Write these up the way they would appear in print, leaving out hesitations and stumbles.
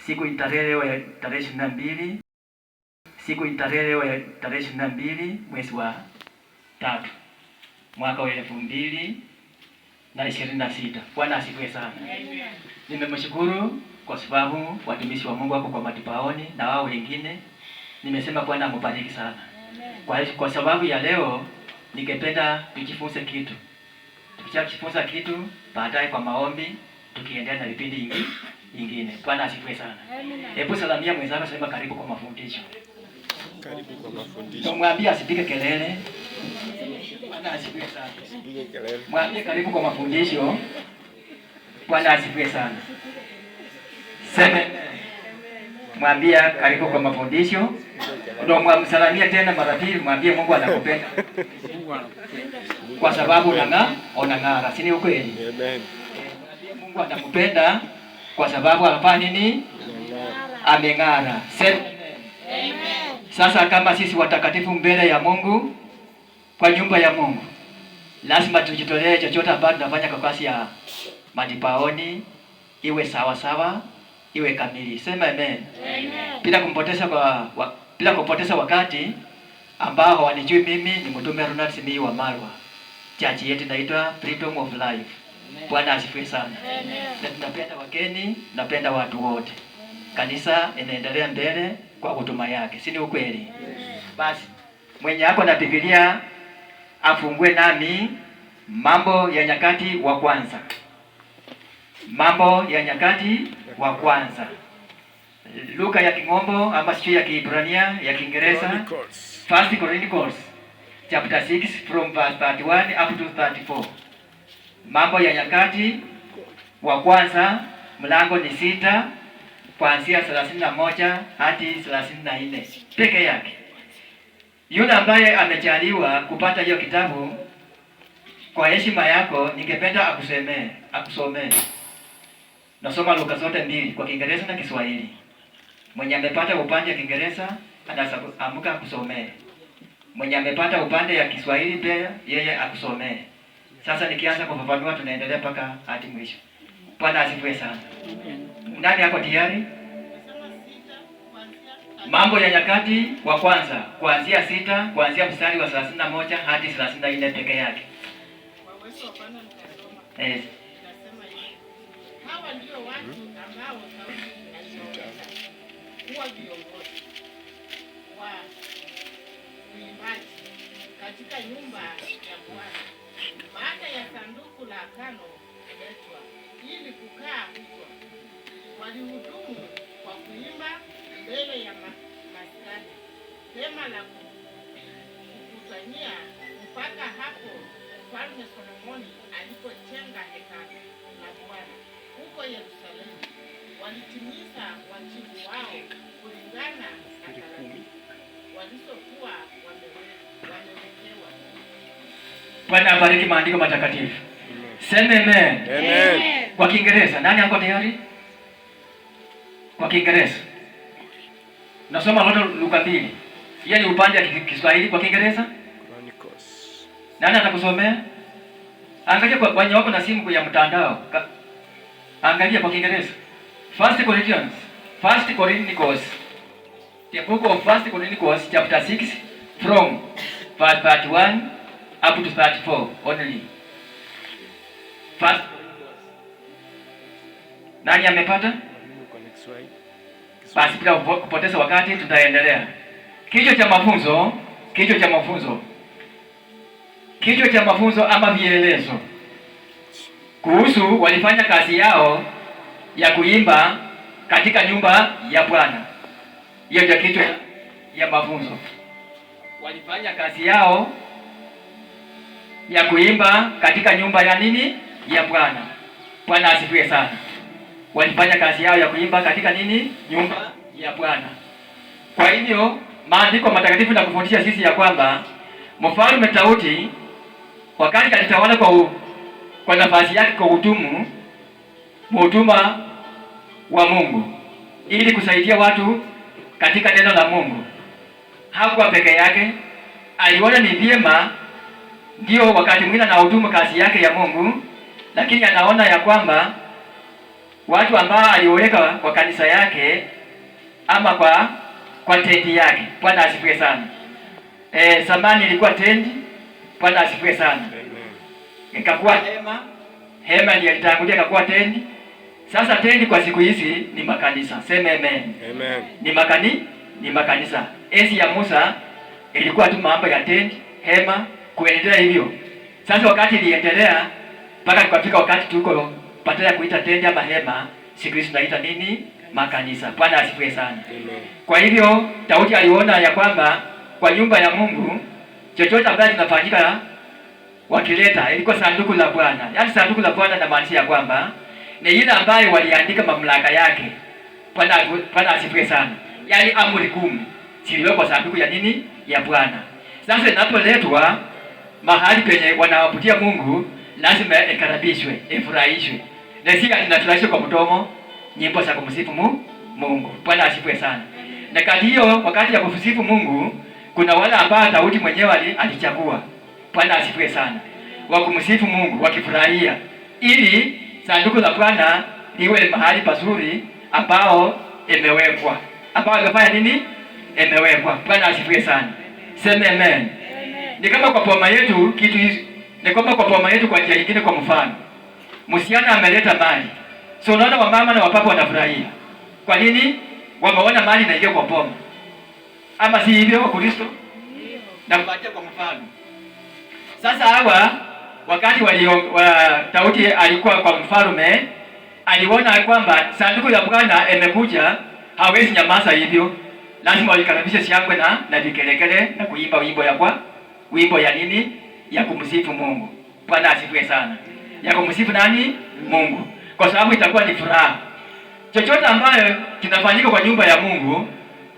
Siku tarehe leo ya tarehe 22, siku tarehe leo ya tarehe 22 mwezi wa 3 mwaka wa 2026. Bwana asifiwe sana. Nimemshukuru kwa sababu watumishi wa Mungu wako kwa matipaoni na wao wengine. Nimesema Bwana amubariki sana. Kwa sababu ya leo ningependa tujifunze kitu. Tukishajifunza kitu, baadaye kwa maombi tukiendelea na vipindi ingine. Bwana asifiwe sana. Hebu salamia mwenzako, sema karibu kwa mafundisho. Karibu kwa mafundisho. Mwambie asipige kelele. Bwana asifiwe sana. Asipige kelele. Mwambie karibu kwa mafundisho. Bwana asifiwe sana. Sema mwambie karibu kwa mafundisho. Ndio mwamsalamia tena mara pili, mwambie Mungu anakupenda. Kwa sababu unang'ara. Si ni ukweli? Amen. Mungu anakupenda kwa sababu anafanya nini? Ameng'ara. Sema amen. Sasa kama sisi watakatifu mbele ya Mungu, kwa nyumba ya Mungu, lazima tujitolee chochote ambacho tunafanya kwa kasi ya madipaoni iwe sawa sawa, iwe kamili. Sema amen. Bila kupoteza wakati ambao hawanijui, mimi ni mtume Ronald Simiyu wa Marwa. Church yetu inaitwa Freedom of Life. Bwana asifiwe sana. Na tunapenda wageni, tunapenda watu wote. Kanisa inaendelea mbele kwa huduma yake. Si ni ukweli? Basi mwenye ako na Biblia afungue nami Mambo ya Nyakati wa kwanza. Mambo ya Nyakati wa kwanza. Luka ya King'ombo ama sio ya Kiebrania ya Kiingereza. First Chronicles chapter 6 from verse 31 up to 34. Mambo ya Nyakati wa kwanza mlango ni 6 kuanzia 31 hadi 34 peke yake. Yule ambaye amejaliwa kupata hiyo kitabu, kwa heshima yako ningependa akusomee. Nasoma Luka zote mbili kwa Kiingereza na Kiswahili. Mwenye amepata upande wa Kiingereza anaamka akusomee. Mwenye amepata upande ya Kiswahili pia yeye akusomee. Sasa nikianza kufafanua tunaendelea mpaka hadi mwisho. Bwana asifiwe sana. Nani yako tayari? Mambo ya Nyakati wa kwanza kuanzia 6 kuanzia mstari wa 31 hadi 34 peke yake. Hawa ndio watu ambao kuwa viongozi wa uimbaji katika nyumba ya Bwana baada ya sanduku la agano kuletwa ili kukaa huko. Walihudumu kwa kuimba mbele ya maskani, hema la kukutania, mpaka hapo Mfalme Solomoni alipojenga hekalu la Bwana huko Yerusalemu. Walitimiza wajibu wao kulingana na taratibu walizokuwa wamewekewa. Bwana abariki maandiko matakatifu. Sema amen. Amen. Kwa Kiingereza nani ako tayari? Kwa Kiingereza nasoma Luka 2. Hiyo ni upande wa Kiswahili. Kwa Kiingereza nani atakusomea? Angalia kwa wenye wako na simu ya mtandao. Angalia kwa Kiingereza. First Chronicles. The book of First Chronicles chapter 6 from verse 31 up to 34 only. First. Nani amepata? Basi bila kupoteza wakati tutaendelea. Kichwa cha mafunzo ama vielelezo kuhusu walifanya kazi yao ya kuimba katika nyumba ya Bwana. Hiyo ndio kichwa ya mafunzo. Walifanya kazi yao ya kuimba katika nyumba ya nini? Ya Bwana. Bwana asifiwe sana. Walifanya kazi yao ya kuimba katika nini? Nyumba ya Bwana. Kwa hivyo maandiko matakatifu na kufundisha sisi ya kwamba Mfalme Daudi wakati alitawala kwa nafasi yake kwa mhuduma wa Mungu ili kusaidia watu katika neno la Mungu. Hakuwa peke yake, aliona ni vyema ndio wakati mwingine anahudumu kazi yake ya Mungu, lakini anaona ya kwamba watu ambao aliweka kwa kanisa yake ama kwa tendi yake. Bwana asifiwe sana. Zamani ilikuwa tendi. Bwana asifiwe sana. Ikakuwa hema. Hema ndiyo ilitangulia ikakuwa tendi. Sasa tendi kwa siku hizi ni makanisa. Sema amen. Amen. Ni makanisa. Enzi ya Musa ilikuwa tu mambo ya tendi, hema, kuendelea hivyo. Sasa wakati iliendelea mpaka tukafika wakati tuko pataya kuita tendi ama hema, siku hizi tunaita nini? Makanisa. Bwana asifiwe sana. Amen. Kwa hivyo Daudi aliona ya kwamba kwa nyumba ya Mungu chochote ambacho kinafanyika wakileta ilikuwa sanduku la Bwana. Yaani sanduku la Bwana na maanisha ya kwamba ni ile ambayo waliandika mamlaka yake. Bwana asifiwe sana. Yaani amri 10 ziliwekwa sanduku ya nini? Ya Bwana. Sasa inapoletwa mahali penye wanawaputia Mungu, lazima ikarabishwe, ifurahishwe. Na si inafurahishwa kwa mdomo, nyimbo za kumsifu Mungu. Bwana asifiwe sana. Na kati hiyo wakati ya kumsifu Mungu, kuna wale ambao Daudi mwenyewe alichagua. Bwana asifiwe sana. Wa kumsifu Mungu, wakifurahia, ili sanduku la Bwana liwe mahali pazuri ambao imewekwa. Ambao imefanya nini? Imewekwa. Bwana asifiwe sana. Sema amen. Ni kama kwa poma yetu kitu hizi. Ni kama kwa poma yetu kwa njia nyingine. Kwa mfano, msichana ameleta mali. So unaona wamama na wapapa wanafurahia. Kwa nini? Wameona mali inaingia kwa poma. Ama si hivyo kwa Kristo? Na kupatia kwa mfano. Sasa hawa wakati Daudi alikuwa kwa mfalme, aliona kwamba sanduku la Bwana imekuja, hawezi nyamaza hivyo. Lazima walikaribisha shangwe na vikelekele na kuimba wimbo ya nini? Ya kumsifu Mungu. Bwana asifiwe sana. Ya kumsifu nani? Mungu. Kwa sababu itakuwa ni furaha. Chochote ambayo kinafanyika kwa nyumba ya Mungu,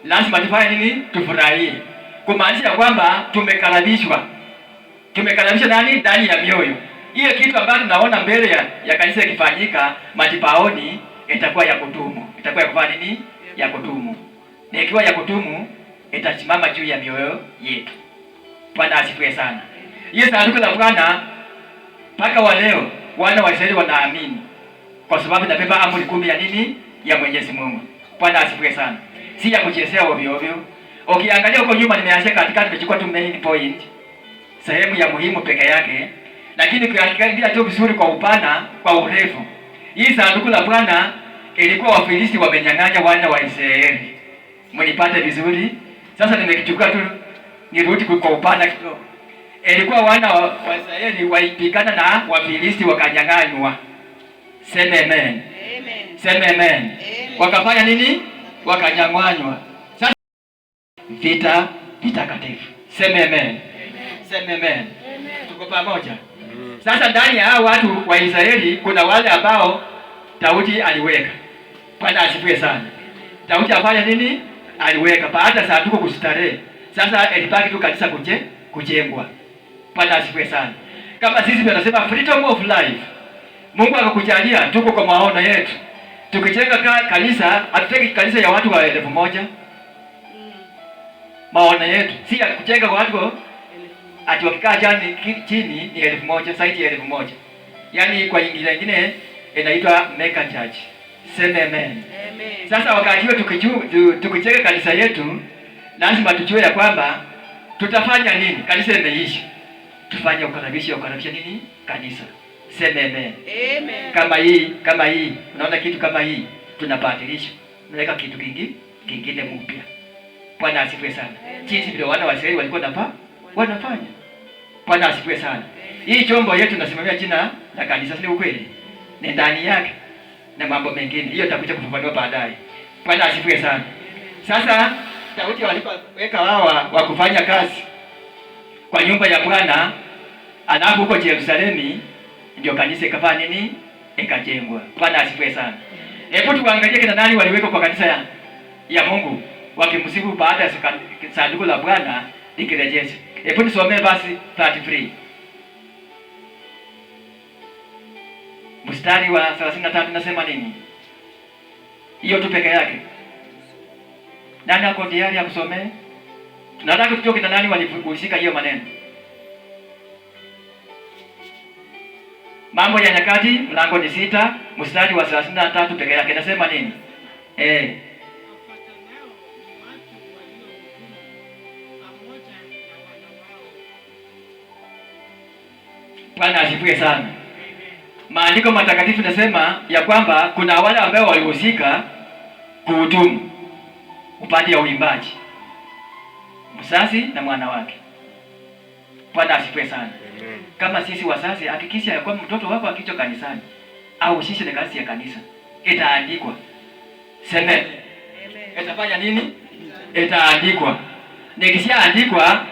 lazima tufanye nini? Tufurahie. Kumaanisha kwamba tumekaribishwa. Tumekaribisha nani? Ndani ya mioyo. Hiyo kitu ambacho tunaona mbele ya kanisa ikifanyika matipaoni itakuwa ya kudumu. Itakuwa ya kufanya nini? Ya kudumu. Na ikiwa ya kudumu itasimama juu ya mioyo yetu. Bwana asifiwe sana. Hiyo sanduku la Bwana mpaka wa leo wana wa Israeli wanaamini. Kwa sababu inabeba amri 10 ya nini? Ya Mwenyezi Mungu. Bwana asifiwe sana. Si ya kuchezea ovyo ovyo. Ukiangalia huko nyuma nimeanzia katikati nimechukua tu main point. Sehemu ya muhimu peke yake. Lakini ukiangalia tu vizuri kwa upana, kwa urefu. Hii sanduku la Bwana ilikuwa Wafilisti wamenyang'anya wana wa Israeli. Mnipate vizuri? Sasa nimekichukua tu nirudi kwa upana kidogo. Ilikuwa wana wa Israeli walipigana na Wafilisti wakanyang'anywa. Sema amen. Amen. Sema amen. Amen. Wakafanya nini? Wakanyang'anywa. Sasa vita vitakatifu. Sema amen. Amen. Sema amen. Tuko pamoja. Sasa ndani ya hao watu wa Israeli kuna wale ambao Daudi aliweka. Bwana asifiwe sana. Daudi afanya nini? Aliweka baada sanduku kustarehe. Sasa ilibaki tu kanisa kujengwa. Bwana asifiwe sana. Kama sisi tunasema freedom of life. Mungu akakujalia tuko kwa maono yetu. Tukijenga kanisa, hatutaki kanisa ya watu wa 1000. Maono yetu si ya kujenga kwa watu ati wakikaa chini ni 1000, saiti ya 1000. Yaani kwa nyingine inaitwa mega church. Sema amen. Amen. Sasa wakati huo tukijenga kanisa yetu, lazima tujue ya kwamba tutafanya nini? Kanisa imeisha. Tufanye ukaribisho nini? Kanisa. Sema amen. Amen. Kama hii, unaona kitu kama hii, tunabadilisha. Tunaweka kitu kingine mpya. Bwana asifiwe sana. Jinsi vile wana wa Israeli walikuwa wanafanya. Bwana asifiwe sana. Hii chombo yetu tunasimamia jina la kanisa, si ukweli? Ni ndani yake na mambo mengine. Hiyo tutakuja kufafanua baadaye. Bwana asifiwe sana. Sasa Daudi walipoweka hawa wa kufanya kazi kwa nyumba ya Bwana, alafu huko Yerusalemu ndio kanisa ikafanya nini? Ikajengwa. Bwana asifiwe sana. Hebu tuangalie kina nani waliweka kwa kanisa ya Mungu wakimsifu baada ya sanduku la Bwana likirejeshwa. Hebu nisomee basi 33. Mstari wa 33 nasema nini? Hiyo tu peke yake. Nani ako tayari ya kusomea? Tunataka tujue kina nani walihusika hiyo maneno. Mambo ya Nyakati mlango ni 6 mstari wa 33 peke yake nasema nini? Wafuatanao ni watu waliohudumu pamoja na wana wao. Bwana asifiwe sana. Maandiko matakatifu nasema ya kwamba kuna wale ambao walihusika kuhudumu upande wa uimbaji, mzazi na mwana wake. Bwana asifiwe sana. Kama sisi wazazi, hakikisha ya kwamba mtoto wako akicho kanisani au sisi na kazi ya kanisa itaandikwa. Sema itafanya nini? Itaandikwa. Nikishaandikwa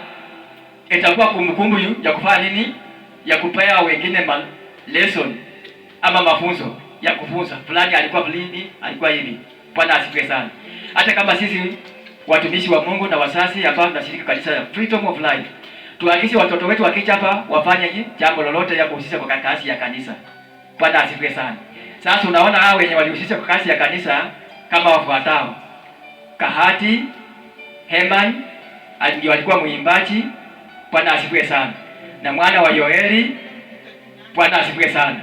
itakuwa kumbukumbu ya kufanya nini? Ya kupea wengine lesson ama mafunzo ya kufunza fulani alikuwa fulani alikuwa hivi. Bwana asifiwe sana. Hata kama sisi watumishi wa Mungu na wazazi ambao tunashiriki kanisa ya Freedom of Life, tuhakikishe watoto wetu wakija hapa wafanye jambo lolote ya kuhusisha kwa kazi ya kanisa. Bwana asifiwe sana. Sasa unaona hao wenye walihusisha kwa kazi ya kanisa kama wafuatao. Kahati Heman ndio alikuwa mwimbaji. Bwana asifiwe sana. Na mwana wa Yoeli. Bwana asifiwe sana.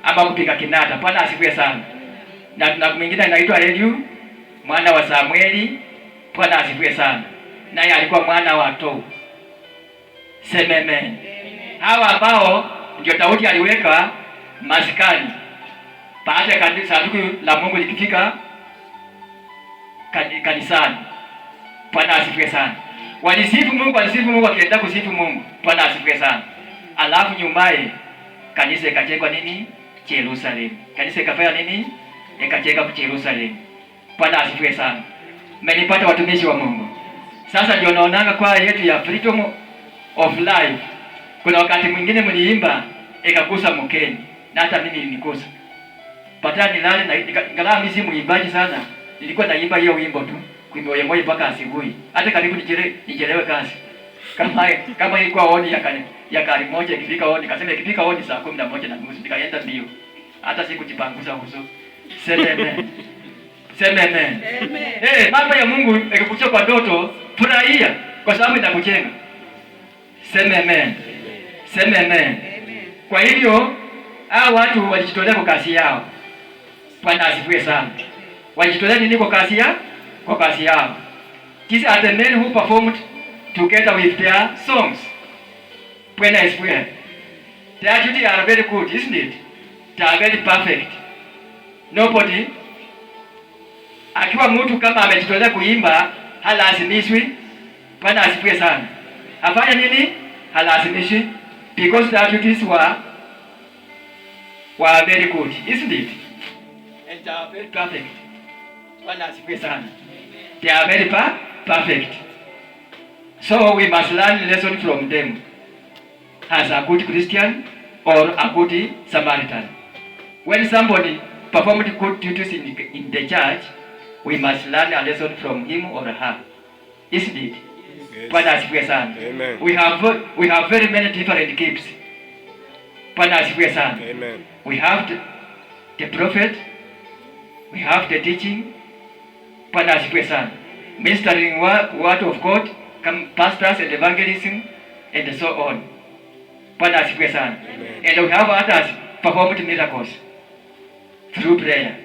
Ama kupiga kinata. Bwana asifiwe sana. Na mwingine anaitwa Eliu, mwana wa Samueli. Bwana asifiwe sana. Naye alikuwa mwana wa To. Sememe. Hawa ambao ndio Daudi aliweka maskani baada ya kanisa sanduku la Mungu likifika kanisani. Bwana asifiwe sana. Walisifu Mungu wakienda kusifu Mungu. Bwana asifiwe sana. Alafu nyumaye kanisa ikajengwa nini? Jerusalem. Kanisa ikafanya nini? Ikajengwa kwa Jerusalem. Bwana asifiwe sana. Mmenipata watumishi wa Mungu. Sasa ndio naonanga kwa yetu ya Freedom of Life. Kuna wakati mwingine mliimba ikakusa mkeni na hata mimi nilikusa. Patani nilale na ingawa mimi si mwimbaji sana. Nilikuwa naimba hiyo wimbo tu. Kuimba wimbo mpaka asubuhi. Hata karibu nichelewe kazi. Kama ilikuwa oni ya kari moja ikifika oni, kasema ikifika oni saa 11:30 nikaenda mbio. Hata sikujipangusa uso. Sema amen. Mambo ya Mungu ikikuchia kwa ndoto, furahia kwa sababu inakujenga. Sema amen. Sema amen. Kwa hivyo hao watu walijitolea kwa kazi yao. Bwana asifiwe sana. Walijitolea nini kwa kazi yao? Kwa kazi yao. These are the men who performed together with their songs. Bwana asifiwe. Their duty are very good, isn't it? They are very perfect. Nobody akiwa mtu kama amejitolea kuimba halazimishwi. Bwana asifiwe sana. Afanya nini? Halazimishwi, because their duties were very good, isn't it? And they are very perfect. Bwana asifiwe sana. They are very perfect. So we must learn lesson from them as a good Christian or a good Samaritan. When somebody performed good duties in the church, we must learn a lesson from him or her, isn't it? Bwana asifiwe sana. Amen. We have very many different gifts. Bwana asifiwe sana. Amen. We have the prophet, we have the teaching. Bwana asifiwe sana. Ministering word of God, pastors and evangelism and so on. Bwana asifiwe sana. And we have others performed miracles through prayer.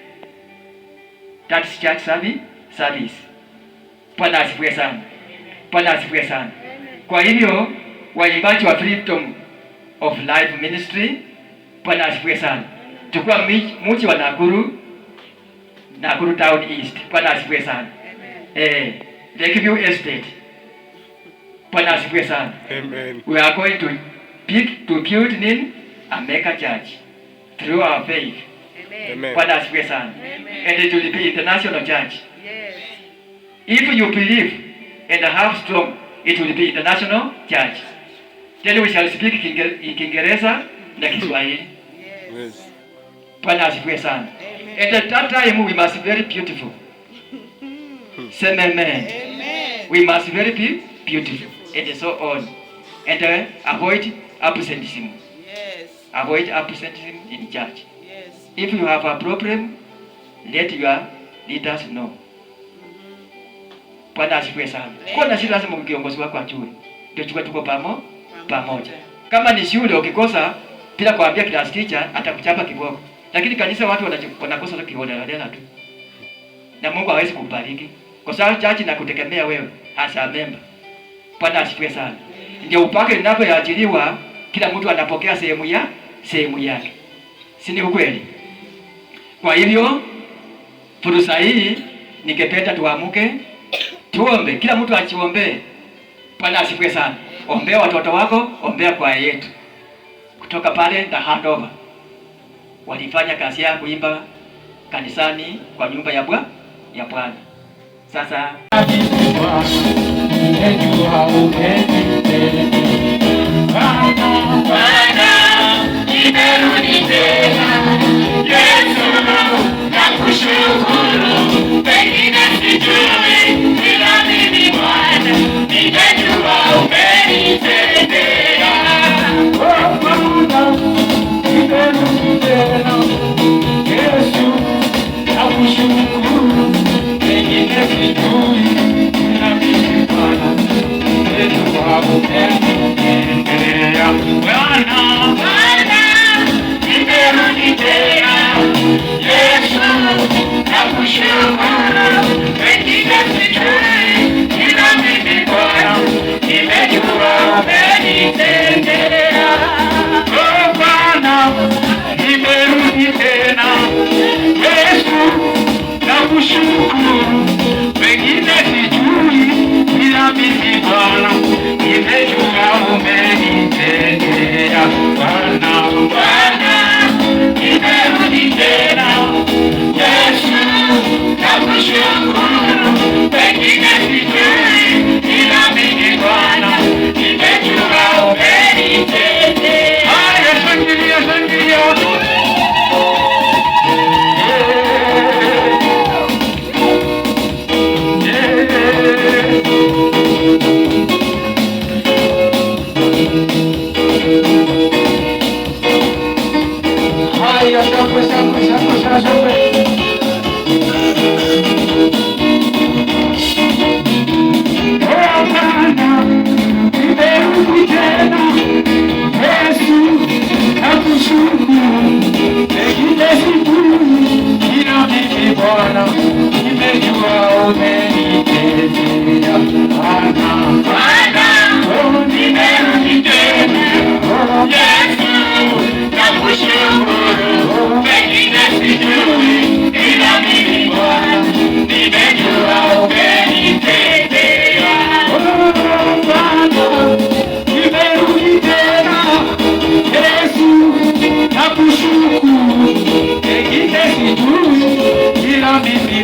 That's church service. Bwana asifiwe sana. Bwana asifiwe sana. Kwa hivyo waimbaji wa Freedom of Life Ministry, Bwana asifiwe sana. Tukua mji wa Nakuru Town East. Bwana asifiwe sana. Lakeview Estate. Bwana asifiwe sana. Amen. We are going to build a mega church through our faith. Amen. Bwana asifiwe sana. And it will be international church. Yes. If you believe and have strong, it will be international church. Then we shall speak Kiingereza na Kiswahili. Yes. Bwana asifiwe sana. And at that time we must be very beautiful. Say amen. Amen. We must be very beautiful and so on. And avoid absenteeism. Yes. Avoid absenteeism in church. Yes. If you have a problem, let your leaders know. Bwana asifiwe sana. Kwa na shida lazima kiongozi wako ajue. Ndio tuko pamoja. Kama ni shule ukikosa bila kuambia class teacher atakuchapa kiboko. Lakini kanisa watu wanakosa tu kiholela tu. Na Mungu hawezi kukubariki. Kwa sababu church inakutegemea wewe as a member. Bwana asifiwe sana. Ndio upake linapoajiriwa kila mtu anapokea sehemu yake. Si ni ukweli? Kwa hivyo fursa hii ningependa tuamuke, tuombe, kila mtu ajiombe. Bwana asifiwe sana. Ombea watoto wako, ombea kwa yetu. Kutoka pale na handover. Walifanya kazi ya kuimba kanisani kwa nyumba ya Bwana. Sasa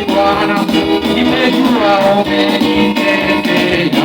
Bwana, nimejua umenitendea.